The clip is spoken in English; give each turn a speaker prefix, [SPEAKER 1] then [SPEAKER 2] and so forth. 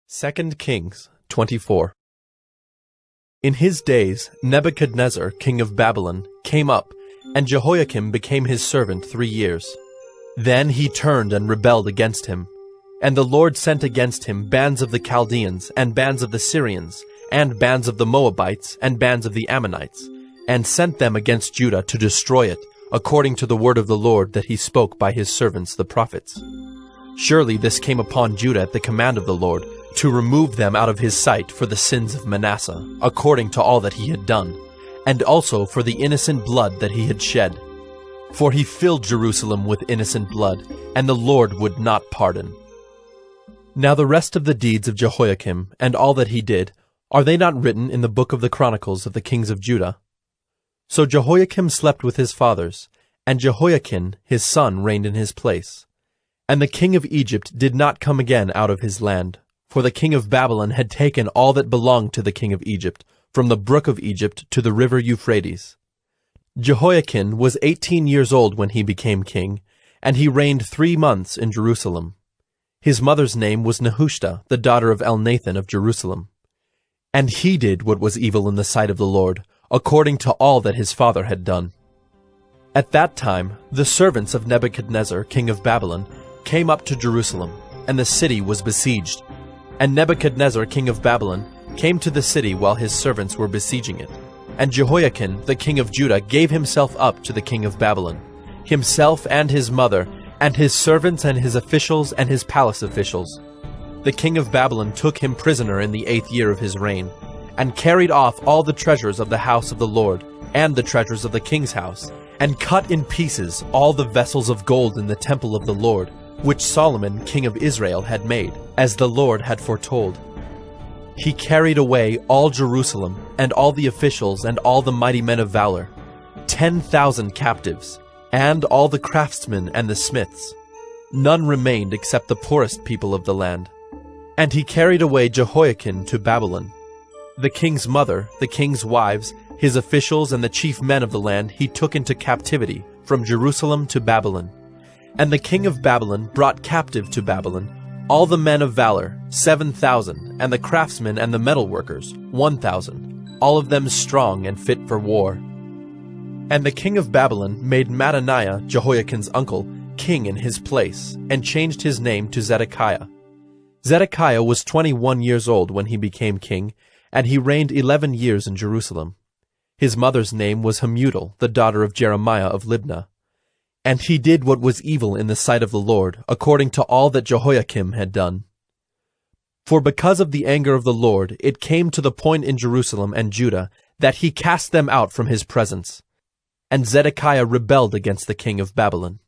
[SPEAKER 1] 2 Kings 24. In his days Nebuchadnezzar, king of Babylon, came up, and Jehoiakim became his servant 3 years. Then he turned and rebelled against him. And the Lord sent against him bands of the Chaldeans, and bands of the Syrians, and bands of the Moabites, and bands of the Ammonites, and sent them against Judah to destroy it, according to the word of the Lord that he spoke by his servants the prophets. Surely this came upon Judah at the command of the Lord, to remove them out of his sight for the sins of Manasseh, according to all that he had done, and also for the innocent blood that he had shed. For he filled Jerusalem with innocent blood, and the Lord would not pardon. Now the rest of the deeds of Jehoiakim, and all that he did, are they not written in the book of the Chronicles of the kings of Judah? So Jehoiakim slept with his fathers, and Jehoiakim his son reigned in his place. And the king of Egypt did not come again out of his land, for the king of Babylon had taken all that belonged to the king of Egypt, from the brook of Egypt to the river Euphrates. Jehoiakim was 18 years old when he became king, and he reigned 3 months in Jerusalem. His mother's name was Nehushta, the daughter of Elnathan of Jerusalem. And he did what was evil in the sight of the Lord, according to all that his father had done. At that time the servants of Nebuchadnezzar, king of Babylon, came up to Jerusalem, and the city was besieged. And Nebuchadnezzar, king of Babylon, came to the city while his servants were besieging it. And Jehoiakim, the king of Judah, gave himself up to the king of Babylon, himself and his mother, and his servants and his officials and his palace officials. The king of Babylon took him prisoner in the 8th year of his reign, and carried off all the treasures of the house of the Lord, and the treasures of the king's house, and cut in pieces all the vessels of gold in the temple of the Lord, which Solomon king of Israel had made, as the Lord had foretold. He carried away all Jerusalem, and all the officials and all the mighty men of valor, 10,000 captives, and all the craftsmen and the smiths. None remained except the poorest people of the land. And he carried away Jehoiakim to Babylon. The king's mother, the king's wives, his officials, and the chief men of the land he took into captivity from Jerusalem to Babylon. And the king of Babylon brought captive to Babylon all the men of valor, 7,000, and the craftsmen and the metalworkers, 1,000, all of them strong and fit for war. And the king of Babylon made Mattaniah, Jehoiakim's uncle, king in his place, and changed his name to Zedekiah. Zedekiah was 21 years old when he became king, and he reigned 11 years in Jerusalem. His mother's name was Hamutal, the daughter of Jeremiah of Libnah. And he did what was evil in the sight of the Lord, according to all that Jehoiakim had done. For because of the anger of the Lord, it came to the point in Jerusalem and Judah that he cast them out from his presence. And Zedekiah rebelled against the king of Babylon.